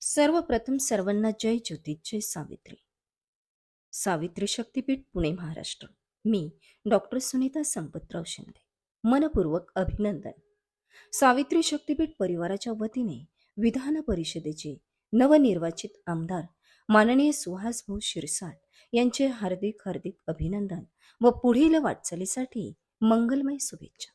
सर्वप्रथम सर्वांना जय ज्योती जय सावित्री. सावित्री शक्तीपीठ पुणे महाराष्ट्र. मी डॉक्टर सुनीता संपतराव शिंदे. मनपूर्वक अभिनंदन. सावित्री शक्तीपीठ परिवाराच्या वतीने विधान परिषदेचे नवनिर्वाचित आमदार माननीय सुहास भाऊ शिरसाट यांचे हार्दिक हार्दिक अभिनंदन व पुढील वाटचालीसाठी मंगलमय शुभेच्छा.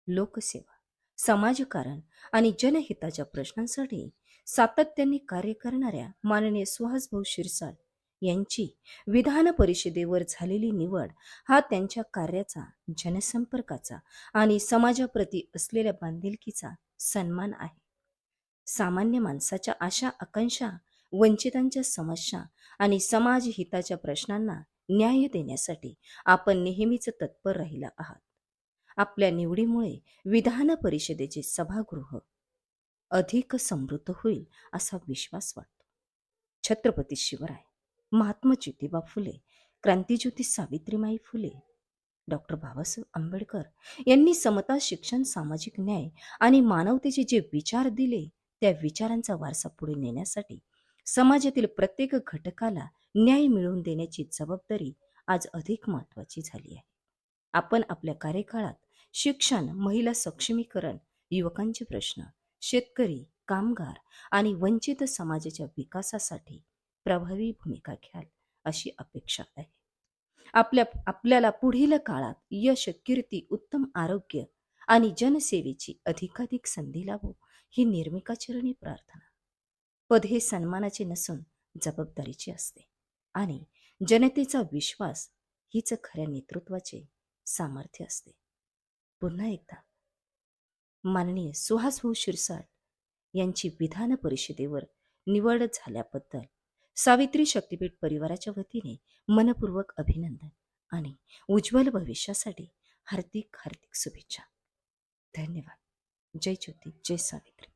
लोकसेवा, समाजकारण आणि जनहिताच्या प्रश्नांसाठी सातत्याने कार्य करणाऱ्या माननीय सुहासभाऊ शिरसाट यांची विधान परिषदेवर झालेली निवड हा त्यांच्या कार्याचा, जनसंपर्काचा आणि समाजाप्रती असलेल्या बांधिलकीचा सन्मान आहे. सामान्य माणसाच्या आशा आकांक्षा, वंचितांच्या समस्या आणि समाजहिताच्या प्रश्नांना न्याय देण्यासाठी आपण नेहमीच तत्पर राहिला आहात. आपल्या निवडीमुळे विधान परिषदेचे सभागृह अधिक समृद्ध होईल असा विश्वास वाटतो. छत्रपती शिवराय, महात्मा ज्योतिबा फुले, क्रांतिज्योती सावित्रीमाई फुले, डॉक्टर बाबासाहेब आंबेडकर यांनी समता, शिक्षण, सामाजिक न्याय आणि मानवतेचे जे विचार दिले त्या विचारांचा वारसा पुढे नेण्यासाठी समाजातील प्रत्येक घटकाला न्याय मिळवून देण्याची जबाबदारी आज अधिक महत्त्वाची झाली आहे. आपण आपल्या कार्यकाळात शिक्षण, महिला सक्षमीकरण, युवकांचे प्रश्न, शेतकरी, कामगार आणि वंचित समाजाच्या विकासासाठी प्रभावी भूमिका घ्याल अशी अपेक्षा आहे. आपल्याला पुढील काळात यश, कीर्ती, उत्तम आरोग्य आणि जनसेवेची अधिकाधिक संधी लाभो ही निर्मिकाचरणी प्रार्थना. पद हे सन्मानाचे नसून जबाबदारीचे असते आणि जनतेचा विश्वास हीच खऱ्या नेतृत्वाचे सामर्थ्य असते. पुन्हा एकदा माननीय सुहासभाऊ शिरसाट यांची विधान परिषदेवर निवड झाल्याबद्दल सावित्री शक्तीपीठ परिवाराच्या वतीने मनपूर्वक अभिनंदन आणि उज्ज्वल भविष्यासाठी हार्दिक हार्दिक शुभेच्छा. धन्यवाद. जय ज्योती जय सावित्री.